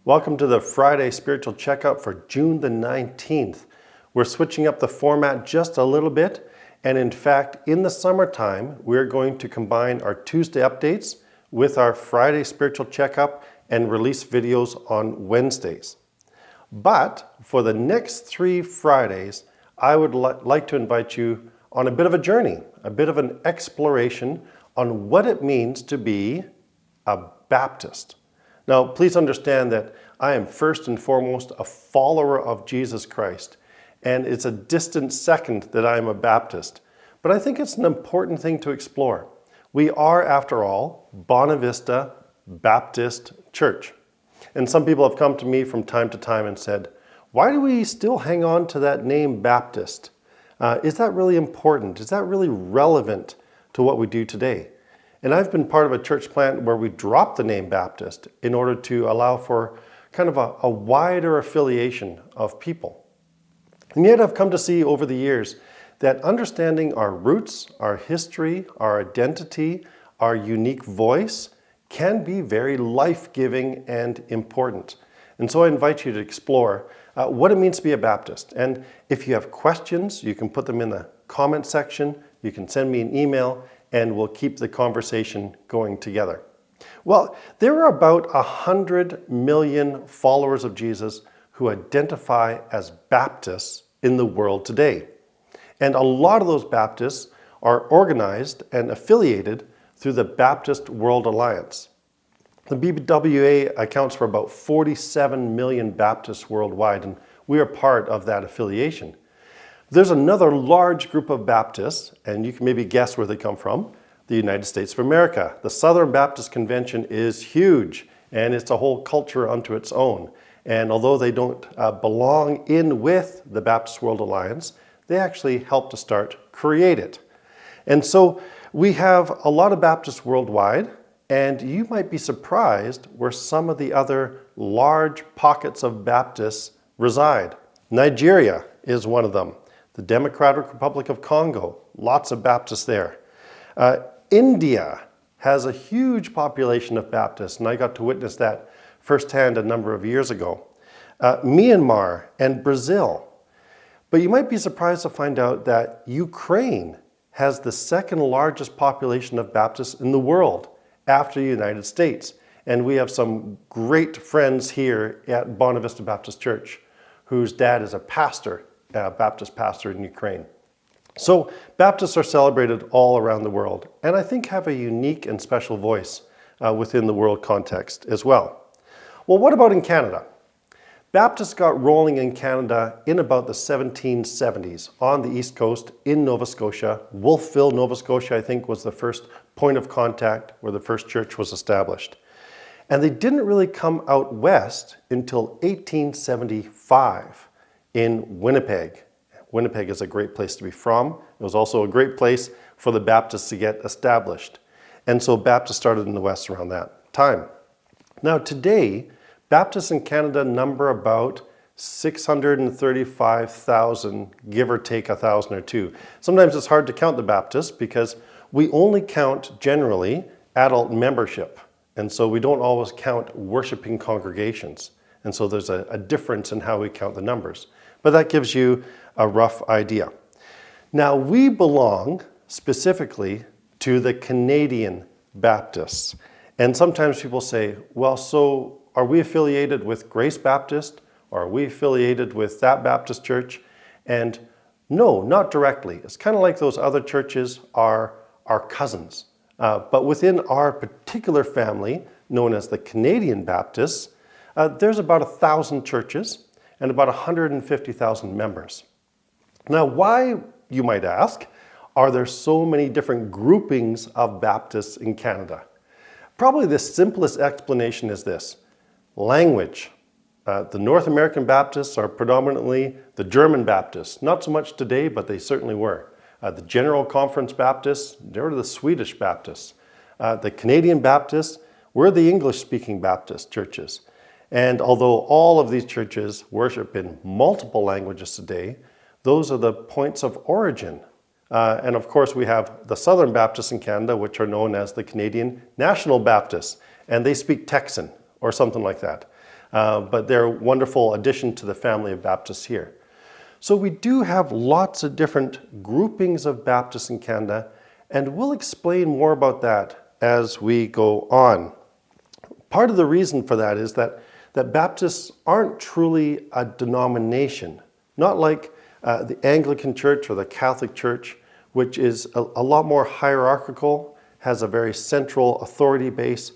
Welcome to the Friday Spiritual Checkup for June the 19th. We're switching up the format just a little bit, and in fact, in the summertime, we're going to combine our Tuesday updates with our Friday Spiritual Checkup and release videos on Wednesdays. But for the next 3 Fridays, I would like to invite you on a bit of a journey, a bit of an exploration on what it means to be a Baptist. Now, please understand that I am first and foremost a follower of Jesus Christ, and it's a distant second that I am a Baptist. But I think it's an important thing to explore. We are, after all, Bonavista Baptist Church. And some people have come to me from time to time and said, why do we still hang on to that name Baptist? Is that really important? Is that really relevant to what we do today? And I've been part of a church plant where we dropped the name Baptist in order to allow for kind of a wider affiliation of people. And yet I've come to see over the years that understanding our roots, our history, our identity, our unique voice can be very life-giving and important. And so I invite you to explore what it means to be a Baptist. And if you have questions, you can put them in the comment section. You can send me an email, and we'll keep the conversation going together. Well, there are about 100 million followers of Jesus who identify as Baptists in the world today. And a lot of those Baptists are organized and affiliated through the Baptist World Alliance. The BWA accounts for about 47 million Baptists worldwide, and we are part of that affiliation. There's another large group of Baptists, and you can maybe guess where they come from, the United States of America. The Southern Baptist Convention is huge, and it's a whole culture unto its own. And although they don't belong in with the Baptist World Alliance, they actually helped to create it. And so we have a lot of Baptists worldwide, and you might be surprised where some of the other large pockets of Baptists reside. Nigeria is one of them. The Democratic Republic of Congo, lots of Baptists there. India has a huge population of Baptists, and I got to witness that firsthand a number of years ago. Myanmar and Brazil. But you might be surprised to find out that Ukraine has the second largest population of Baptists in the world after the United States. And we have some great friends here at Bonavista Baptist Church whose dad is a pastor, Baptist pastor in Ukraine. So Baptists are celebrated all around the world, and I think have a unique and special voice within the world context as well. Well, what about in Canada? Baptists got rolling in Canada in about the 1770s on the East Coast in Nova Scotia. Wolfville, Nova Scotia, I think, was the first point of contact where the first church was established. And they didn't really come out west until 1875 in Winnipeg. Winnipeg is a great place to be from. It was also a great place for the Baptists to get established. And so Baptists started in the West around that time. Now today, Baptists in Canada number about 635,000, give or take 1,000 or 2. Sometimes it's hard to count the Baptists because we only count generally adult membership. And so we don't always count worshiping congregations. And so there's a difference in how we count the numbers. But that gives you a rough idea. Now we belong specifically to the Canadian Baptists. And sometimes people say, well, so are we affiliated with Grace Baptist? Or are we affiliated with that Baptist church? And no, not directly. It's kind of like those other churches are our cousins. But within our particular family, known as the Canadian Baptists, there's about 1,000 churches and about 150,000 members. Now, why, you might ask, are there so many different groupings of Baptists in Canada? Probably the simplest explanation is this: language. The North American Baptists are predominantly the German Baptists. Not so much today, but they certainly were. The General Conference Baptists, they're the Swedish Baptists. The Canadian Baptists, we're the English-speaking Baptist churches. And although all of these churches worship in multiple languages today, those are the points of origin. And of course, we have the Southern Baptists in Canada, which are known as the Canadian National Baptists, and they speak Texan or something like that. but they're a wonderful addition to the family of Baptists here. So we do have lots of different groupings of Baptists in Canada, and we'll explain more about that as we go on. Part of the reason for that is that Baptists aren't truly a denomination, not like the Anglican Church or the Catholic Church, which is a lot more hierarchical, has a very central authority base.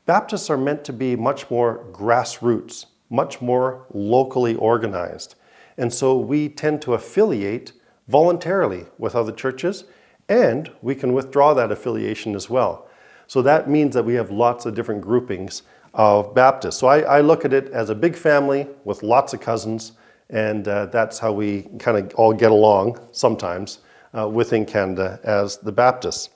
Baptists are meant to be much more grassroots, much more locally organized. And so we tend to affiliate voluntarily with other churches, and we can withdraw that affiliation as well. So that means that we have lots of different groupings of Baptists. So I look at it as a big family with lots of cousins, and that's how we kind of all get along sometimes within Canada as the Baptists.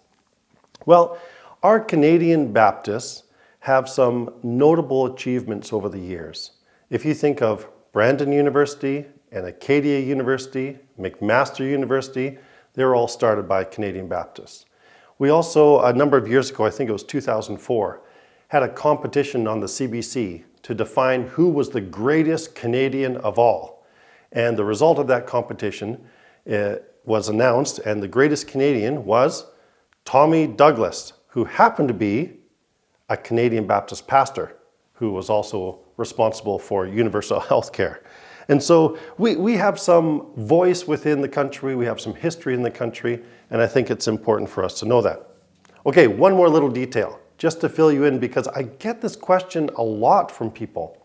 Well, our Canadian Baptists have some notable achievements over the years. If you think of Brandon University and Acadia University, McMaster University, they were all started by Canadian Baptists. We also, a number of years ago, I think it was 2004, had a competition on the CBC to define who was the greatest Canadian of all. And the result of that competition was announced, and the greatest Canadian was Tommy Douglas, who happened to be a Canadian Baptist pastor who was also responsible for universal health care. And so we have some voice within the country, we have some history in the country, and I think it's important for us to know that. Okay, one more little detail, just to fill you in, because I get this question a lot from people.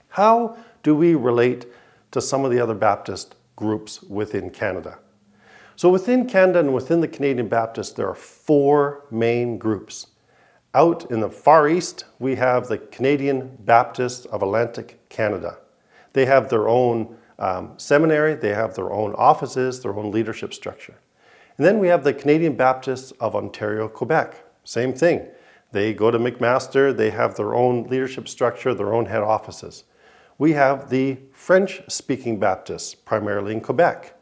How do we relate to some of the other Baptist groups within Canada? So within Canada and within the Canadian Baptists, there are four main groups. Out in the far east, we have the Canadian Baptists of Atlantic Canada. They have their own seminary, they have their own offices, their own leadership structure. And then we have the Canadian Baptists of Ontario, Quebec. Same thing. They go to McMaster, they have their own leadership structure, their own head offices. We have the French-speaking Baptists, primarily in Quebec.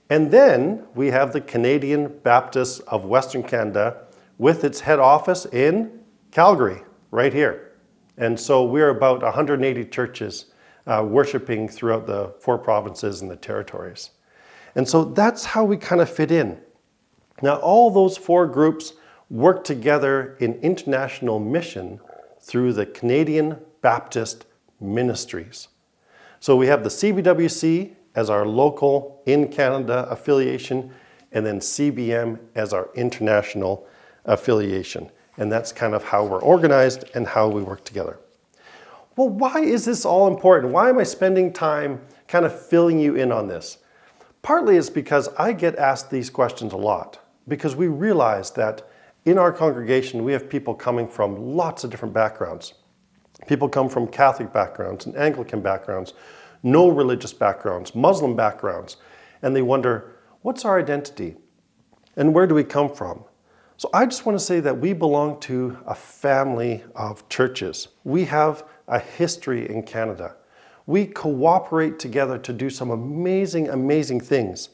And then we have the Canadian Baptists of Western Canada with its head office in Calgary, right here. And so we're about 180 churches worshiping throughout the four provinces and the territories. And so that's how we kind of fit in. Now, all those four groups work together in international mission through the Canadian Baptist Ministries. So we have the CBWC as our local in Canada affiliation, and then CBM as our international affiliation. And that's kind of how we're organized and how we work together. Well, why is this all important? Why am I spending time kind of filling you in on this? Partly it's because I get asked these questions a lot, because we realize that in our congregation we have people coming from lots of different backgrounds. People come from Catholic backgrounds and Anglican backgrounds, no religious backgrounds, Muslim backgrounds, and they wonder, what's our identity? And where do we come from? So I just want to say that we belong to a family of churches. We have a history in Canada. We cooperate together to do some amazing, amazing things.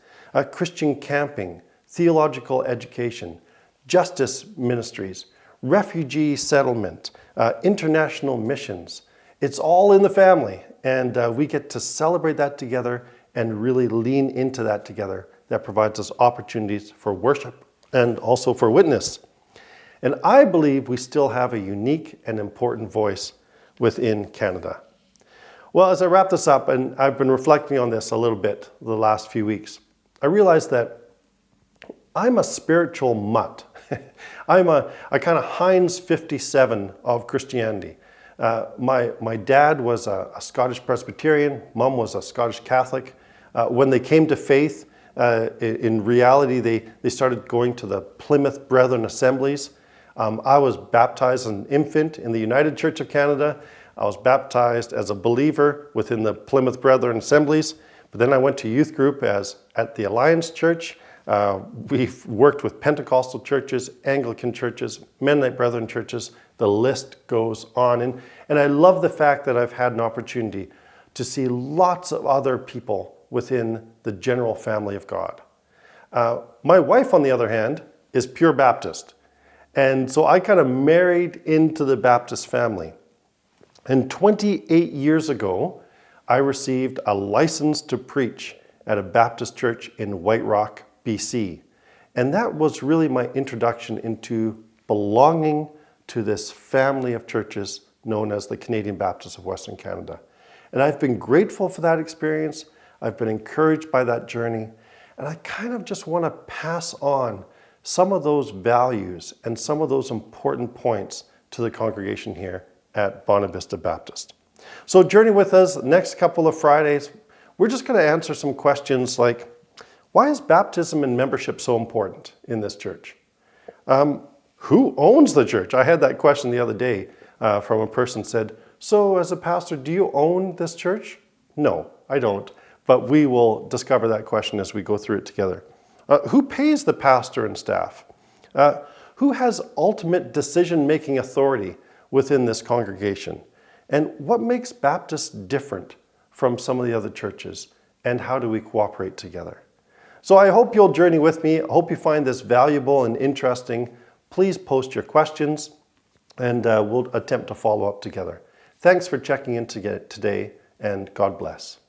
Christian camping, theological education, justice ministries, refugee settlement, international missions. It's all in the family, and we get to celebrate that together and really lean into that together. That provides us opportunities for worship and also for witness. And I believe we still have a unique and important voice within Canada. Well, as I wrap this up, and I've been reflecting on this a little bit the last few weeks, I realized that I'm a spiritual mutt. I'm a kind of Heinz 57 of Christianity. My dad was a Scottish Presbyterian, Mom was a Scottish Catholic. When they came to faith, in reality, they started going to the Plymouth Brethren Assemblies. I was baptized as an infant in the United Church of Canada. I was baptized as a believer within the Plymouth Brethren Assemblies, but then I went to youth group at the Alliance Church. We've worked with Pentecostal churches, Anglican churches, Mennonite Brethren churches. The list goes on. And I love the fact that I've had an opportunity to see lots of other people within the general family of God. My wife, on the other hand, is pure Baptist. And so I kind of married into the Baptist family. And 28 years ago, I received a license to preach at a Baptist church in White Rock, BC. And that was really my introduction into belonging to this family of churches known as the Canadian Baptists of Western Canada. And I've been grateful for that experience. I've been encouraged by that journey. And I kind of just want to pass on some of those values and some of those important points to the congregation here at Bonavista Baptist. So journey with us next couple of Fridays. We're just going to answer some questions like, why is baptism and membership so important in this church? Who owns the church? I had that question the other day from a person said, so as a pastor, do you own this church? No, I don't. But we will discover that question as we go through it together. Who pays the pastor and staff? Who has ultimate decision-making authority within this congregation? And what makes Baptists different from some of the other churches? And how do we cooperate together? So I hope you'll journey with me. I hope you find this valuable and interesting. Please post your questions and we'll attempt to follow up together. Thanks for checking in today, and God bless.